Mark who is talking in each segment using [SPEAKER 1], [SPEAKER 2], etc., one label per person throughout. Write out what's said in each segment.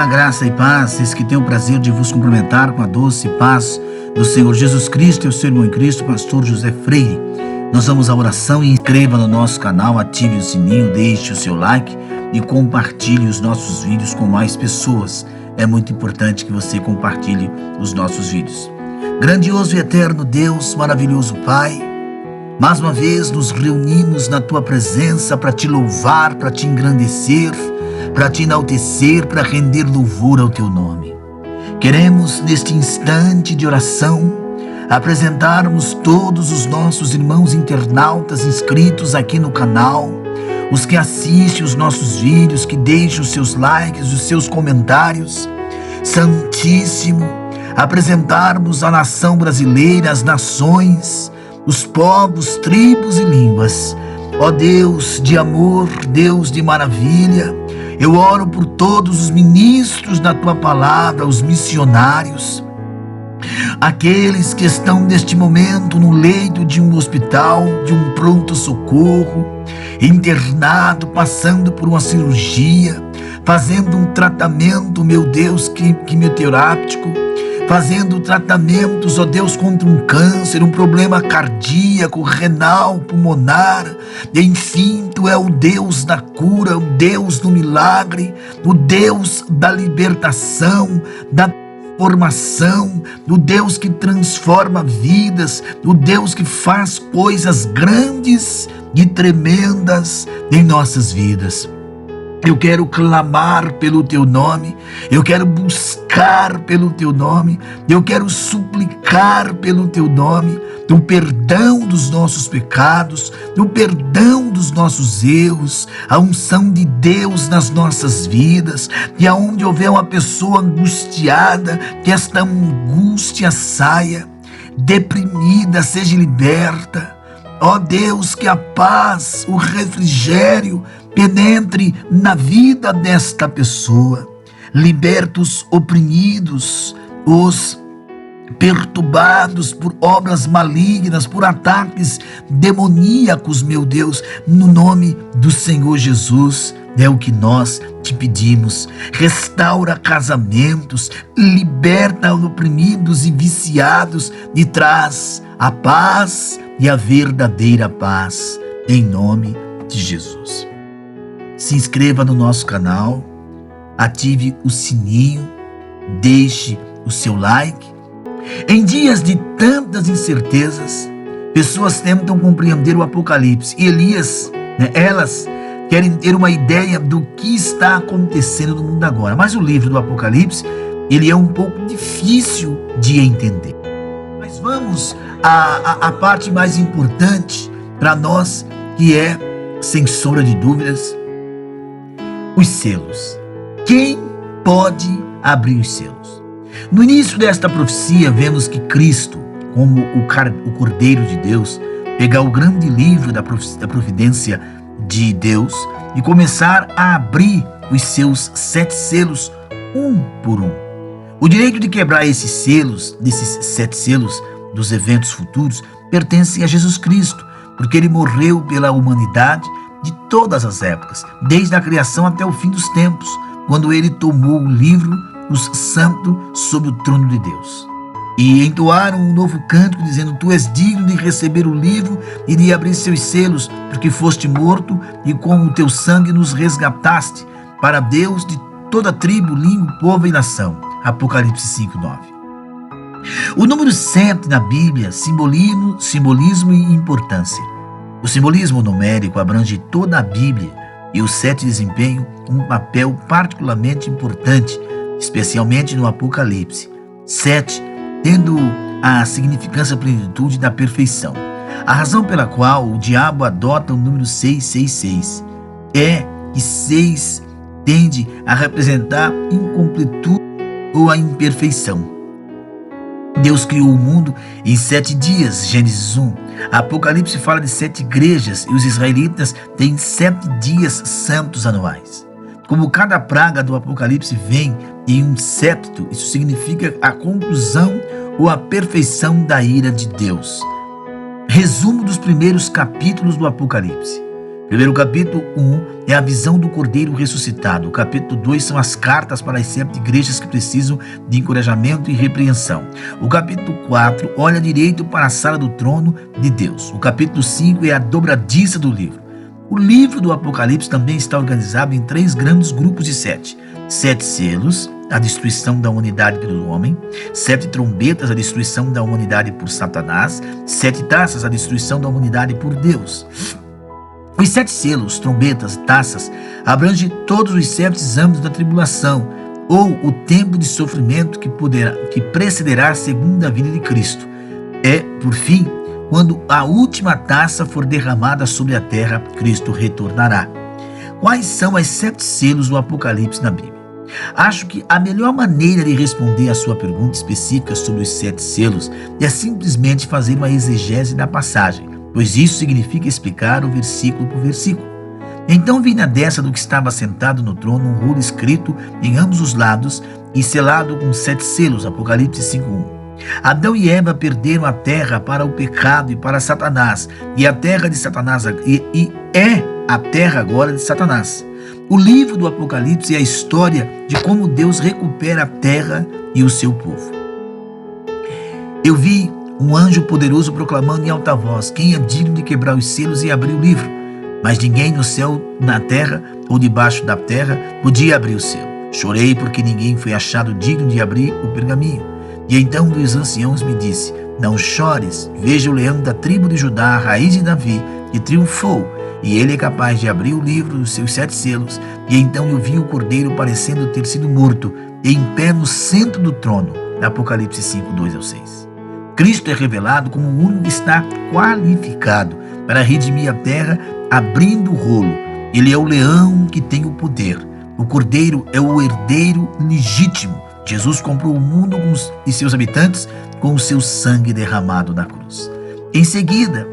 [SPEAKER 1] Olá, graça e paz, vocês que têm o prazer de vos cumprimentar com a doce paz do Senhor Jesus Cristo e o seu irmão em Cristo, pastor José Freire. Nós vamos à oração e inscreva no nosso canal, ative o sininho, deixe o seu like e compartilhe os nossos vídeos com mais pessoas. É muito importante que você compartilhe os nossos vídeos. Grandioso e eterno Deus, maravilhoso Pai, mais uma vez nos reunimos na Tua presença para Te louvar, para Te engrandecer, para Te enaltecer, para render louvor ao Teu nome. Queremos, neste instante de oração, apresentarmos todos os nossos irmãos internautas inscritos aqui no canal, os que assistem os nossos vídeos, que deixam os seus likes, os seus comentários. Santíssimo, apresentarmos a nação brasileira, as nações, os povos, tribos e línguas. Ó Deus de amor, Deus de maravilha, eu oro por todos os ministros da Tua palavra, os missionários, aqueles que estão neste momento no leito de um hospital, de um pronto-socorro, internado, passando por uma cirurgia, fazendo um tratamento, meu Deus, quimioterápico, fazendo tratamentos, ó Deus, contra um câncer, um problema cardíaco, renal, pulmonar. Enfim, Tu é o Deus da cura, o Deus do milagre, o Deus da libertação, da transformação, o Deus que transforma vidas, o Deus que faz coisas grandes e tremendas em nossas vidas. Eu quero clamar pelo Teu nome, eu quero buscar pelo Teu nome, eu quero suplicar pelo Teu nome, o perdão dos nossos pecados, o perdão dos nossos erros, a unção de Deus nas nossas vidas, e aonde houver uma pessoa angustiada, que esta angústia saia, deprimida, seja liberta. Ó Deus, que a paz, o refrigério penetre na vida desta pessoa. Liberta os oprimidos, os perturbados por obras malignas, por ataques demoníacos, meu Deus, no nome do Senhor Jesus. É o que nós Te pedimos. Restaura casamentos, liberta oprimidos e viciados e traz a paz e a verdadeira paz, em nome de Jesus. Se inscreva no nosso canal, ative o sininho, deixe o seu like. Em dias de tantas incertezas, pessoas tentam compreender o Apocalipse. E Elias, elas querem ter uma ideia do que está acontecendo no mundo agora. Mas o livro do Apocalipse, ele é um pouco difícil de entender. Mas vamos à parte mais importante para nós, que é, sem sombra de dúvidas, os selos. Quem pode abrir os selos? No início desta profecia, vemos que Cristo, como o Cordeiro de Deus, pegar o grande livro da providência de Deus e começar a abrir os seus 7 selos, um por um. O direito de quebrar esses selos, desses 7 selos dos eventos futuros, pertence a Jesus Cristo, porque Ele morreu pela humanidade de todas as épocas, desde a criação até o fim dos tempos, quando Ele tomou o livro, os santos, sob o trono de Deus. E entoaram um novo cântico, dizendo: Tu és digno de receber o livro e de abrir seus selos, porque foste morto e com o teu sangue nos resgataste para Deus de toda tribo, língua, povo e nação. Apocalipse 5:9. O número 7 na Bíblia, simbolismo e importância. O simbolismo numérico abrange toda a Bíblia e o 7 desempenha um papel particularmente importante, especialmente no Apocalipse. 7 tendo a significância plenitude da perfeição. A razão pela qual o diabo adota o número 666 é que 6 tende a representar incompletude ou a imperfeição. Deus criou o mundo em 7 dias, Gênesis 1. Apocalipse fala de 7 igrejas e os israelitas têm 7 dias santos anuais. Como cada praga do Apocalipse vem em um séptito, isso significa a conclusão ou a perfeição da ira de Deus. Resumo dos primeiros capítulos do Apocalipse. Primeiro, o capítulo 1 é a visão do Cordeiro ressuscitado. O capítulo 2 são as cartas para as 7 igrejas que precisam de encorajamento e repreensão. O capítulo 4 olha direito para a sala do trono de Deus. O capítulo 5 é a dobradiça do livro. O livro do Apocalipse também está organizado em 3 grandes grupos de 7. 7 selos, a destruição da humanidade pelo homem. 7 trombetas, a destruição da humanidade por Satanás. 7 taças, a destruição da humanidade por Deus. Os 7 selos, trombetas, taças, abrangem todos os 7 âmbitos da tribulação, ou o tempo de sofrimento que precederá a segunda vinda de Cristo. É, por fim, quando a última taça for derramada sobre a terra, Cristo retornará. Quais são os 7 selos do Apocalipse na Bíblia? Acho que a melhor maneira de responder a sua pergunta específica sobre os 7 selos é simplesmente fazer uma exegese da passagem, pois isso significa explicar o versículo por versículo. Então vi na destra do que estava sentado no trono um rolo escrito em ambos os lados e selado com 7 selos, Apocalipse 5:1. Adão e Eva perderam a terra para o pecado e para Satanás, e a terra de Satanás é a terra agora de Satanás. O livro do Apocalipse é a história de como Deus recupera a terra e o seu povo. Eu vi um anjo poderoso proclamando em alta voz: quem é digno de quebrar os selos e abrir o livro? Mas ninguém no céu, na terra ou debaixo da terra podia abrir o selo. Chorei porque ninguém foi achado digno de abrir o pergaminho. E então um dos anciãos me disse: não chores, veja o leão da tribo de Judá, a raiz de Davi, que triunfou, e ele é capaz de abrir o livro dos seus 7 selos. E então eu vi o cordeiro parecendo ter sido morto, e em pé no centro do trono. Apocalipse 5:2-6. Cristo é revelado como o único que está qualificado para redimir a terra, abrindo o rolo. Ele é o leão que tem o poder. O cordeiro é o herdeiro legítimo. Jesus comprou o mundo e seus habitantes com o seu sangue derramado na cruz. Em seguida,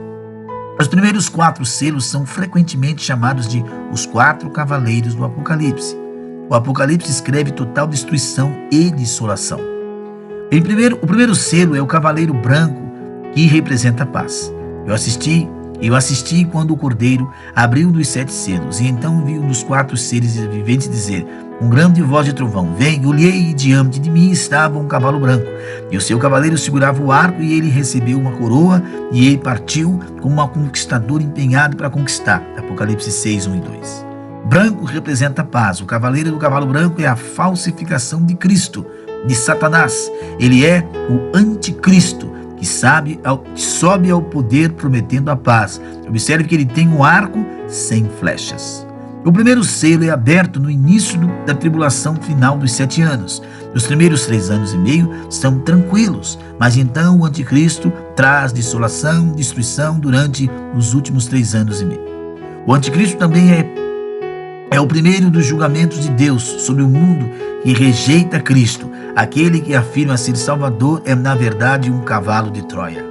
[SPEAKER 1] os primeiros 4 selos são frequentemente chamados de os 4 cavaleiros do Apocalipse. O Apocalipse escreve total destruição e desolação. O primeiro selo é o cavaleiro branco, que representa a paz. Eu assisti quando o cordeiro abriu um dos 7 selos, e então vi um dos 4 seres viventes dizer, com grande voz de trovão: vem, olhei, e diante de mim estava um cavalo branco, e o seu cavaleiro segurava o arco, e ele recebeu uma coroa, e ele partiu como um conquistador empenhado para conquistar. Apocalipse 6:1-2. Branco representa a paz. O cavaleiro do cavalo branco é a falsificação de Cristo, de Satanás. Ele é o anticristo, que sobe ao poder prometendo a paz. Observe que ele tem um arco sem flechas. O primeiro selo é aberto no início da tribulação final dos 7 anos. Os primeiros 3 anos e meio são tranquilos, mas então o anticristo traz desolação, destruição durante os últimos 3 anos e meio. O anticristo também é o primeiro dos julgamentos de Deus sobre o mundo que rejeita Cristo. Aquele que afirma ser Salvador é, na verdade, um cavalo de Troia.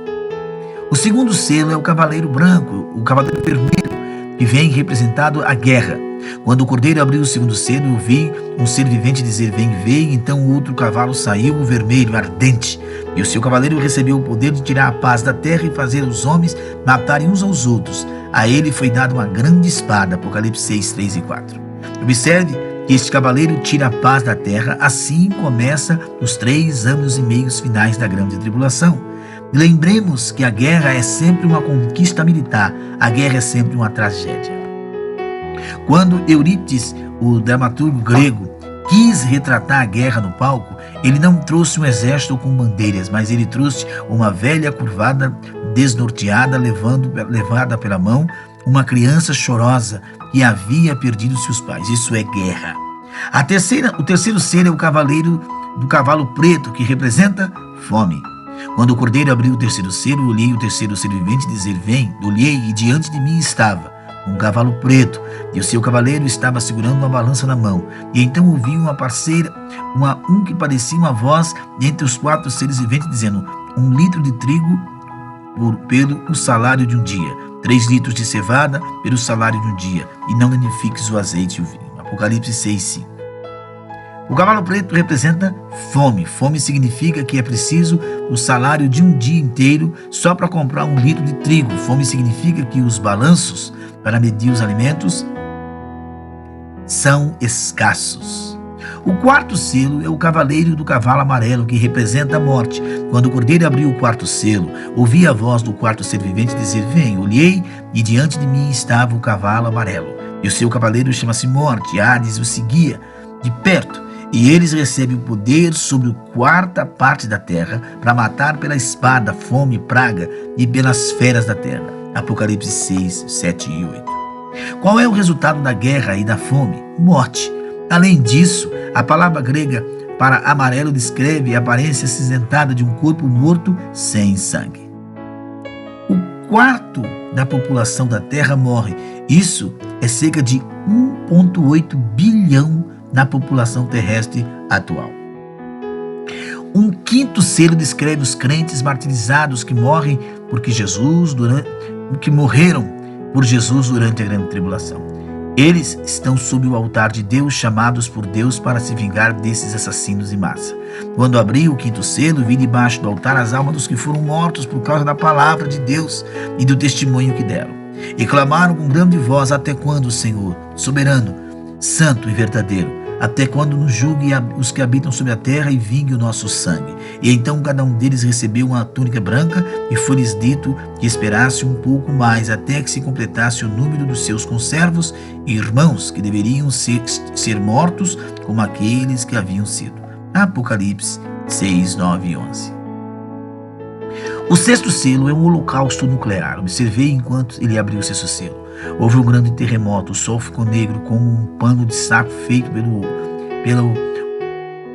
[SPEAKER 1] O segundo selo é o cavaleiro branco, o cavaleiro vermelho, que vem representado a guerra. Quando o cordeiro abriu o segundo selo, eu vi um ser vivente dizer: vem, vem. Então o outro cavalo saiu, o vermelho, ardente. E o seu cavaleiro recebeu o poder de tirar a paz da terra e fazer os homens matarem uns aos outros. A ele foi dada uma grande espada. Apocalipse 6:3-4. Observe que este cavaleiro tira a paz da terra. Assim começa os 3 anos e meio finais da grande tribulação. Lembremos que a guerra é sempre uma conquista militar. A guerra é sempre uma tragédia. Quando Eurípides, o dramaturgo grego, quis retratar a guerra no palco, ele não trouxe um exército com bandeiras, mas ele trouxe uma velha curvada, desnorteada, levada pela mão, uma criança chorosa que havia perdido seus pais. Isso é guerra. O terceiro ser é o cavaleiro do cavalo preto, que representa fome. Quando o cordeiro abriu o terceiro selo, eu olhei o terceiro ser vivente dizer: vem. Olhei, e diante de mim estava um cavalo preto, e o seu cavaleiro estava segurando uma balança na mão. E então ouvi um que parecia uma voz entre os 4 seres viventes dizendo: 1 litro de trigo pelo salário de um dia, 3 litros de cevada pelo salário de um dia, e não danifiques o azeite e o vinho. Apocalipse 6:5. O cavalo preto representa fome. Fome significa que é preciso o salário de um dia inteiro só para comprar um litro de trigo. Fome significa que os balanços para medir os alimentos são escassos. O quarto selo é o cavaleiro do cavalo amarelo, que representa a morte. Quando o cordeiro abriu o quarto selo, ouvi a voz do quarto ser vivente dizer: vem. Olhei e diante de mim estava o cavalo amarelo. E o seu cavaleiro chama-se Morte. Hades o seguia de perto. E eles recebem o poder sobre a quarta parte da terra para matar pela espada, fome, praga e pelas feras da terra. Apocalipse 6, 7 e 8. Qual é o resultado da guerra e da fome? Morte. Além disso, a palavra grega para amarelo descreve a aparência acinzentada de um corpo morto sem sangue. O quarto da população da terra morre. Isso é cerca de 1,8 bilhão na população terrestre atual. Um quinto selo descreve os crentes martirizados que morreram por Jesus durante a grande tribulação. Eles estão sob o altar de Deus, chamados por Deus para se vingar desses assassinos em massa. Quando abri o quinto selo, vi debaixo do altar as almas dos que foram mortos por causa da palavra de Deus e do testemunho que deram. E clamaram com grande voz: até quando, Senhor, soberano, santo e verdadeiro? Até quando nos julgue os que habitam sobre a terra e vingue o nosso sangue? E então cada um deles recebeu uma túnica branca, e foi-lhes dito que esperasse um pouco mais, até que se completasse o número dos seus conservos e irmãos, que deveriam ser mortos como aqueles que haviam sido. Apocalipse 6, 9 e 11. O sexto selo é um holocausto nuclear. Observei enquanto ele abriu o sexto selo. Houve um grande terremoto, o sol ficou negro como um pano de saco feito pelo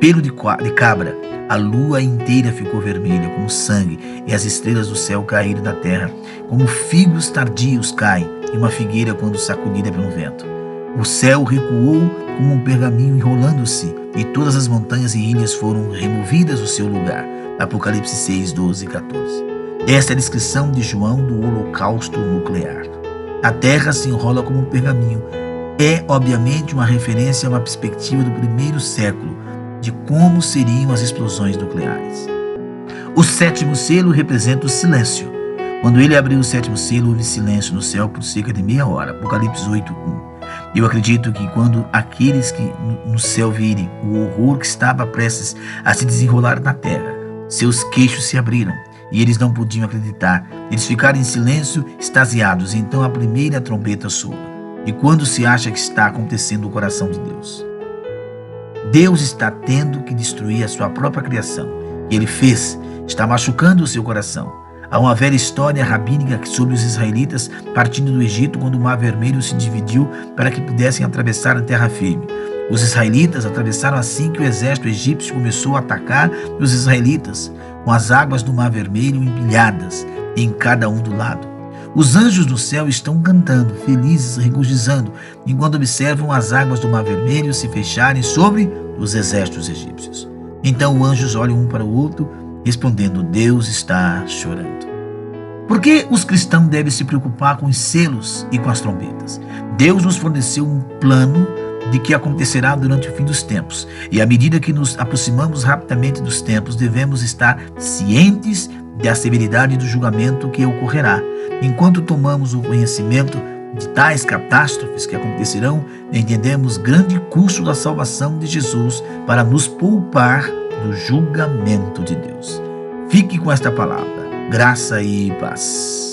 [SPEAKER 1] pelo de cabra. A lua inteira ficou vermelha como sangue, e as estrelas do céu caíram da terra, como figos tardios caem em uma figueira quando sacudida pelo vento. O céu recuou como um pergaminho enrolando-se, e todas as montanhas e ilhas foram removidas do seu lugar. Apocalipse 6, 12 e 14. Esta é a descrição de João do holocausto nuclear. A terra se enrola como um pergaminho. É, obviamente, uma referência a uma perspectiva do primeiro século, de como seriam as explosões nucleares. O sétimo selo representa o silêncio. Quando ele abriu o sétimo selo, houve silêncio no céu por cerca de meia hora. Apocalipse 8, 1. Eu acredito que quando aqueles que no céu virem o horror que estava prestes a se desenrolar na terra, seus queixos se abriram e eles não podiam acreditar. Eles ficaram em silêncio, extasiados. Então a primeira trombeta soa. E quando se acha que está acontecendo no coração de Deus, Deus está tendo que destruir a sua própria criação. E ele fez, está machucando o seu coração. Há uma velha história rabínica sobre os israelitas partindo do Egito quando o Mar Vermelho se dividiu para que pudessem atravessar a terra firme. Os israelitas atravessaram assim que o exército egípcio começou a atacar os israelitas, com as águas do Mar Vermelho empilhadas em cada um do lado. Os anjos do céu estão cantando, felizes, regozijando, enquanto observam as águas do Mar Vermelho se fecharem sobre os exércitos egípcios. Então os anjos olham um para o outro, respondendo: Deus está chorando. Por que os cristãos devem se preocupar com os selos e com as trombetas? Deus nos forneceu um plano de que acontecerá durante o fim dos tempos. E à medida que nos aproximamos rapidamente dos tempos, devemos estar cientes da severidade do julgamento que ocorrerá. Enquanto tomamos o conhecimento de tais catástrofes que acontecerão, entendemos grande custo da salvação de Jesus para nos poupar do julgamento de Deus. Fique com esta palavra. Graça e paz.